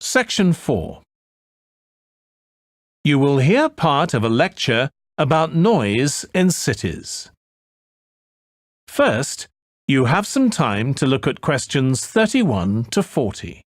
Section 4. You will hear part of a lecture about noise in cities. First, you have some time to look at questions 31 to 40.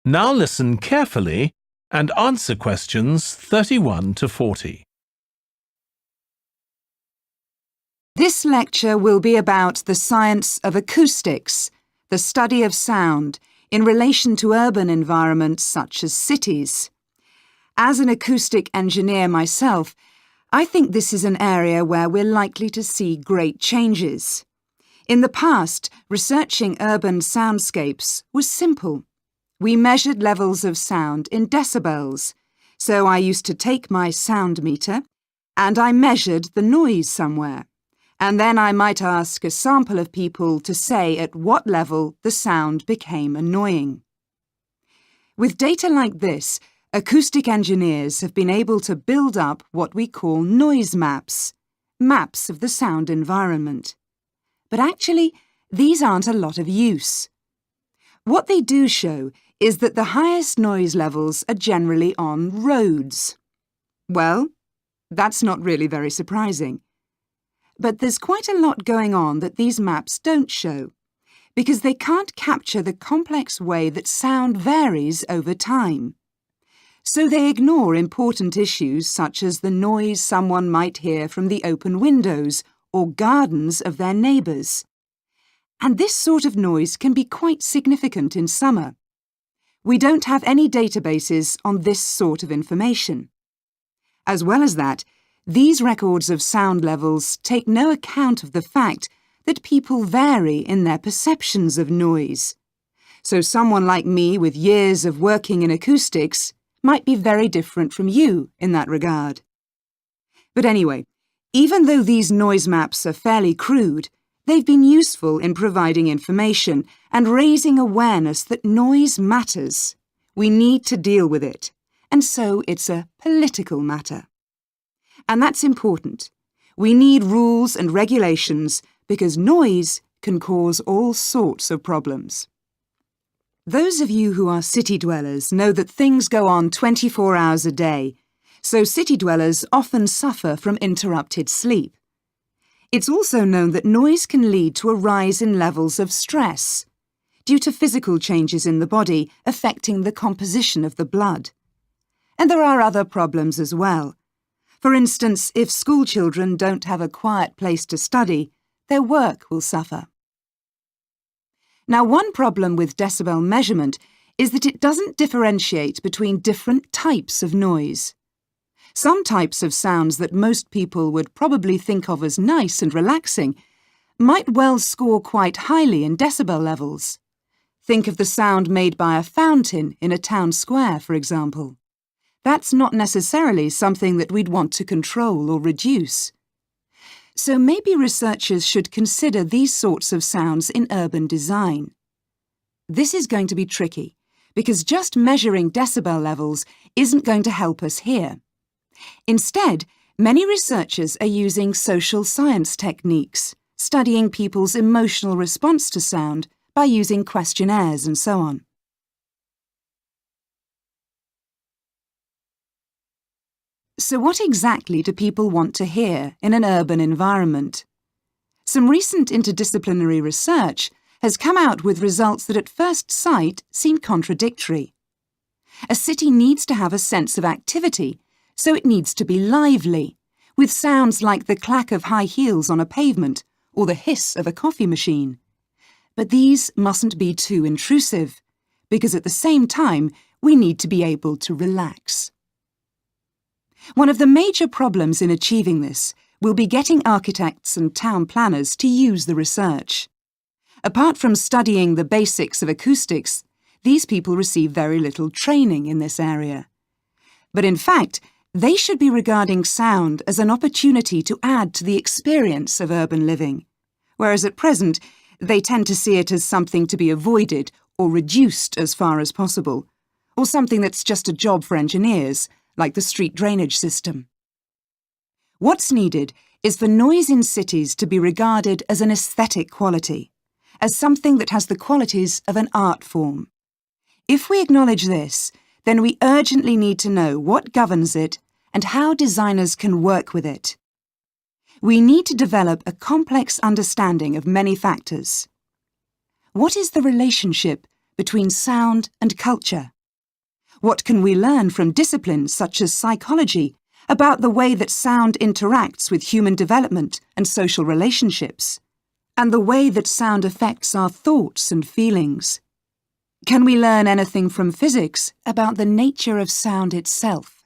Now listen carefully and answer questions 31 to 40. This lecture will be about the science of acoustics, the study of sound, in relation to urban environments such as cities. As an acoustic engineer myself, I think this is an area where we're likely to see great changes. In the past, researching urban soundscapes was simple. We measured levels of sound in decibels, so I used to take my sound meter and I measured the noise somewhere, and then I might ask a sample of people to say at what level the sound became annoying. With data like this, acoustic engineers have been able to build up what we call noise maps, maps of the sound environment. But actually, these aren't a lot of use. What they do show is that the highest noise levels are generally on roads. Well, that's not really very surprising. But there's quite a lot going on that these maps don't show, because they can't capture the complex way that sound varies over time. So they ignore important issues such as the noise someone might hear from the open windows or gardens of their neighbours. And this sort of noise can be quite significant in summer. We don't have any databases on this sort of information. As well as that, these records of sound levels take no account of the fact that people vary in their perceptions of noise. So someone like me with years of working in acoustics might be very different from you in that regard. But anyway, even though these noise maps are fairly crude, they've been useful in providing information and raising awareness that noise matters. We need to deal with it, and so it's a political matter. And that's important. We need rules and regulations because noise can cause all sorts of problems. Those of you who are city dwellers know that things go on 24 hours a day, so city dwellers often suffer from interrupted sleep. It's also known that noise can lead to a rise in levels of stress, due to physical changes in the body affecting the composition of the blood. And there are other problems as well. For instance, if school children don't have a quiet place to study, their work will suffer. Now, one problem with decibel measurement is that it doesn't differentiate between different types of noise. Some types of sounds that most people would probably think of as nice and relaxing might well score quite highly in decibel levels. Think of the sound made by a fountain in a town square, for example. That's not necessarily something that we'd want to control or reduce. So maybe researchers should consider these sorts of sounds in urban design. This is going to be tricky, because just measuring decibel levels isn't going to help us here. Instead, many researchers are using social science techniques, studying people's emotional response to sound by using questionnaires and so on. So what exactly do people want to hear in an urban environment? Some recent interdisciplinary research has come out with results that at first sight seem contradictory. A city needs to have a sense of activity, so it needs to be lively, with sounds like the clack of high heels on a pavement or the hiss of a coffee machine. But these mustn't be too intrusive, because at the same time, we need to be able to relax. One of the major problems in achieving this will be getting architects and town planners to use the research. Apart from studying the basics of acoustics, these people receive very little training in this area. But in fact, they should be regarding sound as an opportunity to add to the experience of urban living, whereas at present, they tend to see it as something to be avoided or reduced as far as possible, or something that's just a job for engineers, like the street drainage system. What's needed is for noise in cities to be regarded as an aesthetic quality, as something that has the qualities of an art form. If we acknowledge this, then we urgently need to know what governs it and how designers can work with it. We need to develop a complex understanding of many factors. What is the relationship between sound and culture? What can we learn from disciplines such as psychology about the way that sound interacts with human development and social relationships, and the way that sound affects our thoughts and feelings? Can we learn anything from physics about the nature of sound itself?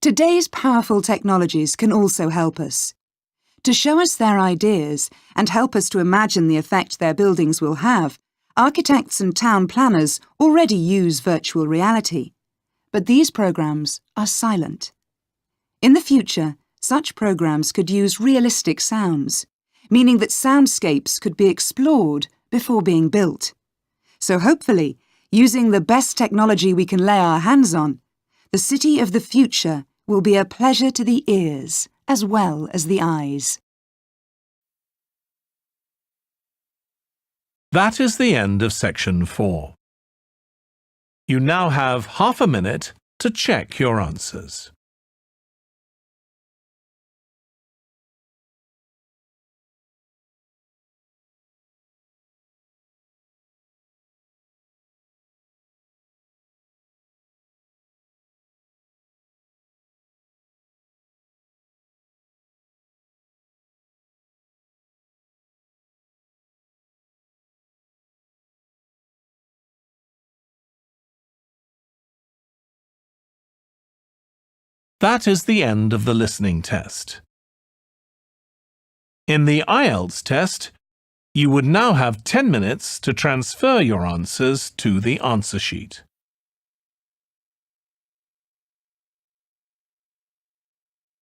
Today's powerful technologies can also help us. To show us their ideas and help us to imagine the effect their buildings will have, architects and town planners already use virtual reality. But these programs are silent. In the future, such programs could use realistic sounds, meaning that soundscapes could be explored before being built. So hopefully, using the best technology we can lay our hands on, the city of the future will be a pleasure to the ears as well as the eyes. That is the end of section 4. You now have half a minute to check your answers. That is the end of the listening test. In the IELTS test, you would now have 10 minutes to transfer your answers to the answer sheet.